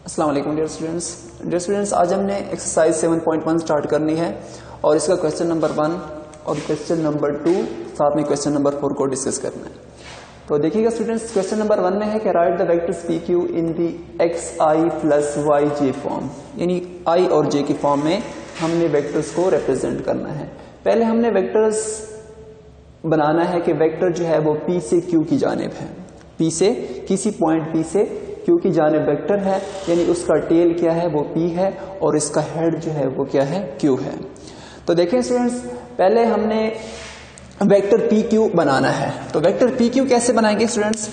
अस्सलाम वालेकुम dear students, आज हमने एक्सरसाइज 7.1 स्टार्ट करनी है और इसका क्वेश्चन नंबर 1 और क्वेश्चन नंबर 2 साथ में क्वेश्चन नंबर 4 को डिस्कस करना है। तो देखिएगा स्टूडेंट्स, क्वेश्चन नंबर 1 में है कि write the vectors P Q in the X I plus Y J form, यानी आई और जे की फॉर्म में हमने वेक्टर्स को रिप्रेजेंट करना है। पहले हमने वेक्टर्स बनाना है कि वेक्टर जो है वो पी से क्यू की जानिब है, पी से किसी पॉइंट पी से क्यू की जानिब वेक्टर है, यानी उसका टेल क्या है वो पी है और इसका हेड जो है वो क्या है क्यू है। तो देखें स्टूडेंट्स, पहले हमने वेक्टर पी क्यू बनाना है। तो वेक्टर पी क्यू कैसे बनाएंगे स्टूडेंट्स,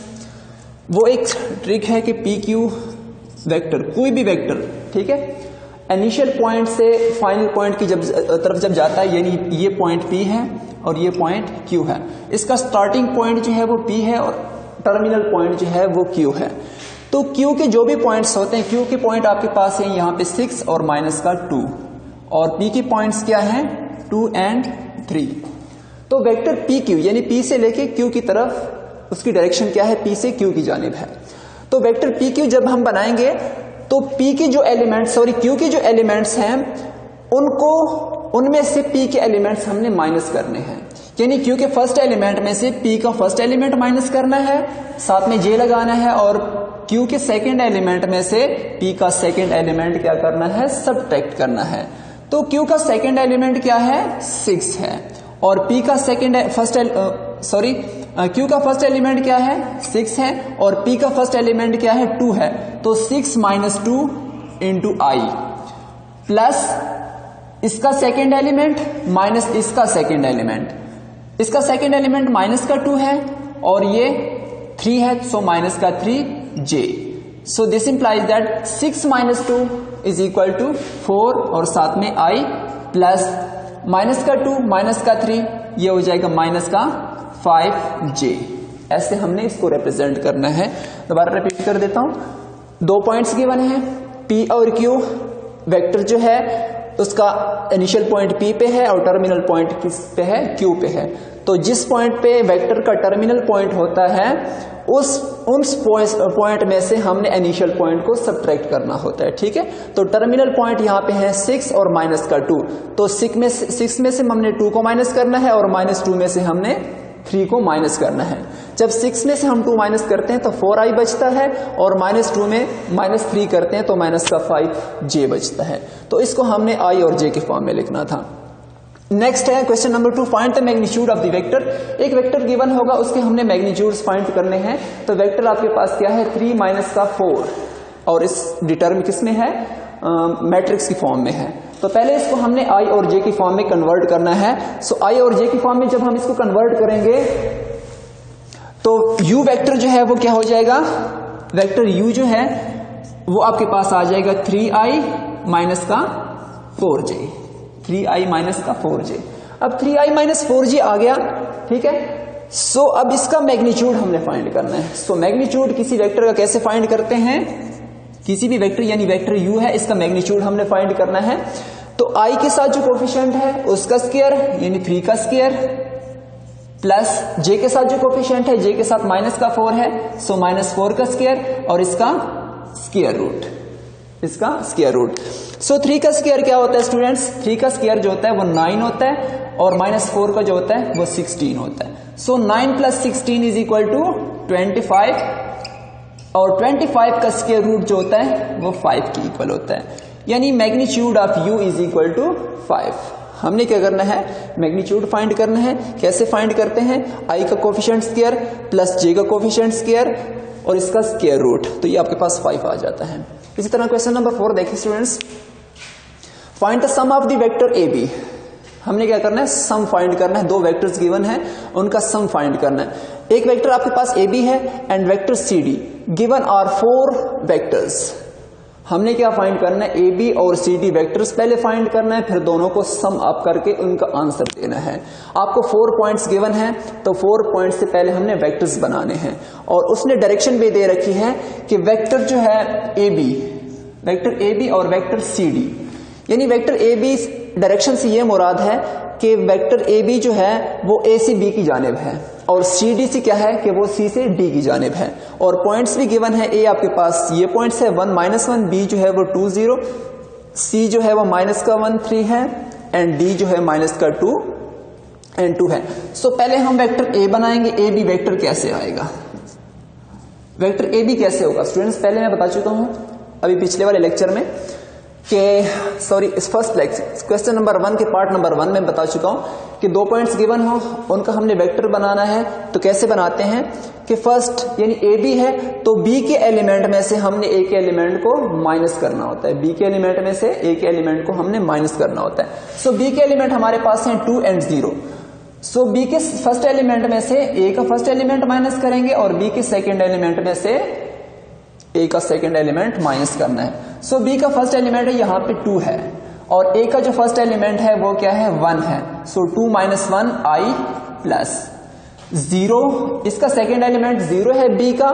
वो एक ट्रिक है कि पी क्यू वेक्टर, कोई भी वेक्टर, ठीक है, इनिशियल पॉइंट से फाइनल पॉइंट की तरफ जब जाता है, यानी ये पॉइंट पी है और ये पॉइंट क्यू है, इसका स्टार्टिंग पॉइंट जो है वो पी है और टर्मिनल पॉइंट जो है वो क्यू है। तो क्यू के जो भी पॉइंट्स होते हैं, क्यू के पॉइंट आपके पास है यहाँ पे 6 और माइनस का 2, और पी के पॉइंट्स क्या है 2 and 3। तो वेक्टर पी क्यू यानी पी से लेके क्यू की तरफ उसकी डायरेक्शन क्या है, पी से क्यू की जानिब है। तो वेक्टर पी क्यू जब हम बनाएंगे तो पी के जो एलिमेंट्स, सॉरी क्यू के जो एलिमेंट्स हैं उनको, उनमें से पी के एलिमेंट्स हमने माइनस करने हैं, यानी क्यू के फर्स्ट एलिमेंट में से पी का फर्स्ट एलिमेंट माइनस करना है, साथ में जे लगाना है, और क्यू के सेकंड एलिमेंट में से पी का सेकंड एलिमेंट क्या करना है, सबट्रैक्ट करना है। तो क्यू का सेकंड एलिमेंट क्या है 6 है, और पी का क्यू का फर्स्ट एलिमेंट क्या है 6 है, और पी का फर्स्ट एलिमेंट क्या है 2 है। तो 6 माइनस 2 इंटू आई प्लस इसका सेकेंड एलिमेंट माइनस इसका सेकेंड एलिमेंट, इसका सेकेंड एलिमेंट माइनस का 2 है और ये 3 है, सो माइनस का 3 J. So this implies that 6 minus 2 is equal to 4 और साथ में आई प्लस माइनस का 2 माइनस का 3, ये हो जाएगा माइनस का 5 जे। ऐसे हमने इसको रिप्रेजेंट करना है। दोबारा रिपीट कर देता हूं, 2 पॉइंट्स गिवन है, पी और क्यू, वेक्टर जो है उसका इनिशियल पॉइंट पी पे है और टर्मिनल पॉइंट किस पे है, क्यू पे है। तो जिस पॉइंट पे वेक्टर का टर्मिनल पॉइंट होता है उस पॉइंट में से हमने इनिशियल पॉइंट को सबट्रैक्ट करना होता है, ठीक है। तो टर्मिनल पॉइंट यहाँ पे है 6 और माइनस का 2, तो 6 में से हमने 2 को माइनस करना है और -2 में से हमने 3 को माइनस करना है। जब 6 में से हम 2 माइनस करते हैं तो 4i बचता है, और -2 में -3 करते हैं तो माइनस का 5j बचता है। तो इसको हमने i और j के फॉर्म में लिखना था। नेक्स्ट है question number 2, find the magnitude of the vector. एक वेक्टर गिवन होगा, उसके हमने मैग्नीट्यूड्स फाइंड करने हैं। तो वेक्टर आपके पास क्या है 3 माइनस का 4, और इस डिटर्म किसमें है, मैट्रिक्स की फॉर्म में है। तो पहले इसको हमने i और j की फॉर्म में कन्वर्ट करना है। सो i और j की फॉर्म में जब हम इसको कन्वर्ट करेंगे तो u वेक्टर जो है वो क्या हो जाएगा, वेक्टर u जो है वो आपके पास आ जाएगा 3i माइनस का 4j, 3i माइनस का 4j। अब 3i माइनस 4j आ गया, ठीक है। सो अब इसका मैग्नीट्यूड हमने फाइंड करना है। सो मैग्नीट्यूड किसी वेक्टर का कैसे फाइंड करते हैं, किसी भी वेक्टर यानी वेक्टर u है, इसका मैग्नीट्यूड हमने फाइंड करना है। तो i के साथ जो कोफिशिएंट है उसका स्क्वायर यानी 3 का स्क्वायर, प्लस j के साथ जो कोफिशिएंट है, j के साथ माइनस का 4 है, सो -4 का स्क्वायर और इसका स्क्वायर रूट, इसका स्क्वायर रूट। सो 3 का स्क्वायर क्या होता है स्टूडेंट्स, 3 का स्क्वायर जो होता है वो 9 होता है, और -4 का जो होता है वो 16 होता है। सो 9 + 16 इज इक्वल टू 25, और 25 का स्क्वायर रूट जो होता है वो 5 के इक्वल होता है, यानी magnitude of u is equal to 5। हमने क्या करना है, मैग्नीट्यूड फाइंड करना है। कैसे फाइंड करते हैं, i का कोफिशिएंट स्क्वायर प्लस j का कोफिशिएंट स्क्वायर और इसका स्क्वायर रूट, तो ये आपके पास 5 आ जाता है। इसी तरह क्वेश्चन नंबर 4 देखिए students, find the sum of the vector A B. हमने क्या करना है, सम फाइंड करना है। 2 वेक्टर्स गिवन है, उनका सम फाइंड करना है। एक वेक्टर आपके पास ए बी है and vector C D, given are 4 vectors. हमने क्या फाइंड करना है, ए बी और सी डी वेक्टर्स पहले फाइंड करना है, फिर दोनों को सम अप करके उनका आंसर देना है। आपको 4 पॉइंट्स गिवन है, तो 4 पॉइंट्स से पहले हमने वेक्टर्स बनाने हैं, और उसने डायरेक्शन भी दे रखी है कि वेक्टर जो है A B, vector A B और वेक्टर सी डी, यानी वेक्टर ए बी डायरेक्शन से ये मुराद है कि वेक्टर ए बी जो है वो ए से बी की जानिब है, और CDC क्या है कि वो C से D की जानिब है, और पॉइंट्स भी गिवन है। A आपके पास ये पॉइंट्स है 1 -1, B जो है वो 2 0, C जो है वो -1 3 है, एंड D जो है -2 and 2 है। सो पहले हम वेक्टर A बनाएंगे। A B वेक्टर कैसे आएगा, वेक्टर A B कैसे होगा स्टूडेंट्स, पहले मैं बता चुका हूं अभी पिछले वाले लेक्चर में कि सॉरी इस फर्स्ट लेक्चर क्वेश्चन नंबर 1 के पार्ट नंबर 1 में बता चुका हूं कि 2 पॉइंट्स गिवन हो, उनका हमने वेक्टर बनाना है। तो कैसे बनाते हैं कि फर्स्ट यानी ए बी है तो बी के एलिमेंट में से हमने ए के एलिमेंट को माइनस करना होता है, बी के एलिमेंट में से ए के एलिमेंट को हमने माइनस करना होता है। सो बी के एलिमेंट हमारे पास हैं 2 and 0। सो बी के फर्स्ट एलिमेंट में से ए का फर्स्ट एलिमेंट माइनस करेंगे और बी के सेकेंड एलिमेंट में से ए का सेकेंड एलिमेंट माइनस करना है। सो बी का फर्स्ट एलिमेंट है यहाँ पे 2 है और ए का जो फर्स्ट एलिमेंट है वो क्या है 1 है। सो 2 - 1 I प्लस 0, इसका सेकेंड एलिमेंट 0 है बी का,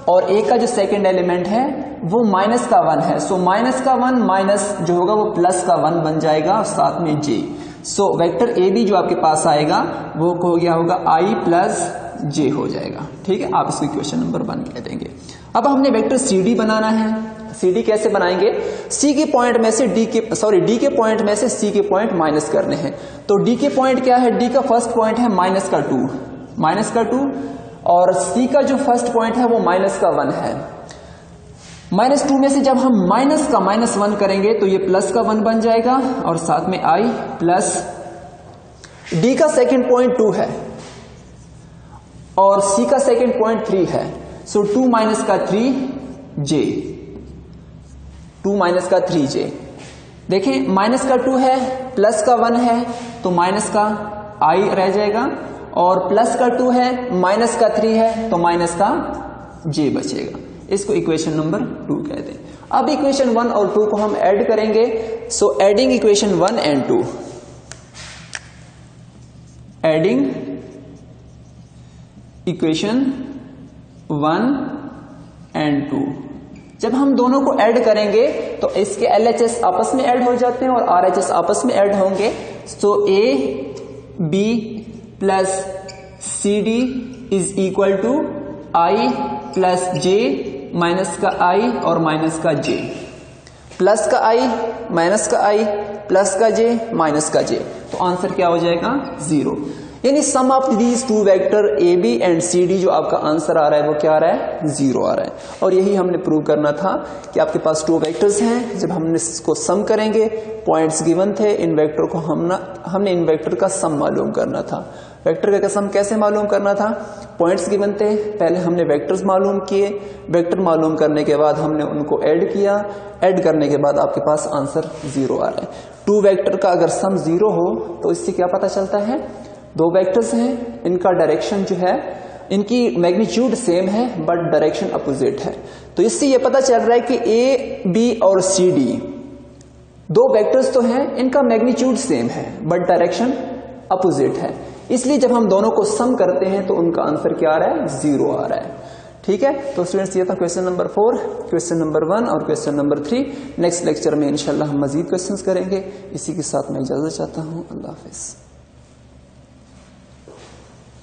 और ए का जो सेकेंड एलिमेंट है वो माइनस का 1 है। सो माइनस का 1 माइनस जो होगा वो प्लस का 1 बन जाएगा और साथ में जे। सो वेक्टर ए बी जो आपके पास आएगा वो हो गया होगा I प्लस जे हो जाएगा। ठीक है, आप इसको इक्वेशन नंबर 1 कह देंगे। अब हमने वेक्टर सी डी बनाना है। सी डी कैसे बनाएंगे, सी के पॉइंट में से डी के पॉइंट में से सी के पॉइंट माइनस करने हैं। तो डी के पॉइंट क्या है, डी का फर्स्ट पॉइंट है -2 और सी का जो फर्स्ट पॉइंट है वो -1 है। -2 में से जब हम माइनस का -1 करेंगे तो ये प्लस का 1 बन जाएगा और साथ में I प्लस डी का सेकेंड पॉइंट 2 है और सी का सेकेंड पॉइंट 3 है। सो 2 - 3 J। देखें माइनस का 2 है प्लस का 1 है तो माइनस का I रह जाएगा, और प्लस का 2 है माइनस का 3 है तो माइनस का J बचेगा। इसको इक्वेशन नंबर 2 कहते हैं। अब इक्वेशन 1 और 2 को हम ऐड करेंगे। So adding equation 1 and 2, adding equation 1 and 2। जब हम दोनों को ऐड करेंगे तो इसके LHS आपस में ऐड हो जाते हैं और RHS आपस में ऐड होंगे। So A B plus CD is equal to I plus J minus का I और माइनस का J, प्लस का I माइनस का I प्लस का J माइनस का J। तो आंसर क्या हो जाएगा 0। यानी sum of these 2 vector A B and C D जो आपका आंसर आ रहा है वो क्या आ रहा है 0 आ रहा है। और यही हमने प्रूव करना था कि आपके पास 2 वेक्टर्स हैं, जब हमने इसको सम करेंगे पॉइंट्स गिवन थे, इन वेक्टर को हमने इन वेक्टर का सम मालूम करना था। वेक्टर का सम कैसे मालूम करना था, पॉइंट्स गिवन थे, पहले हमने वेक्टर्स मालूम किए, वेक्टर मालूम करने के बाद हमने उनको ऐड किया, ऐड करने के बाद आपके पास आंसर 0 आ रहा है। 2 वेक्टर का अगर सम 0 हो तो इससे क्या पता चलता है, 2 वेक्टर्स हैं, इनका डायरेक्शन जो है, इनकी मैग्नीट्यूड सेम है बट डायरेक्शन अपोजिट है। तो इससे यह पता चल रहा है कि ए बी और सी डी 2 वेक्टर्स तो हैं, इनका मैग्नीट्यूड सेम है बट डायरेक्शन अपोजिट है। इसलिए जब हम दोनों को सम करते हैं तो उनका आंसर क्या आ रहा है 0 आ रहा है। ठीक है, तो स्टूडेंट्स ये था क्वेश्चन नंबर 4, क्वेश्चन नंबर 1 और क्वेश्चन नंबर 3। नेक्स्ट लेक्चर में इंशाल्लाह हम मजीद क्वेश्चंस करेंगे। इसी के साथ मैं इजाजत चाहता हूं, अल्लाह हाफिज।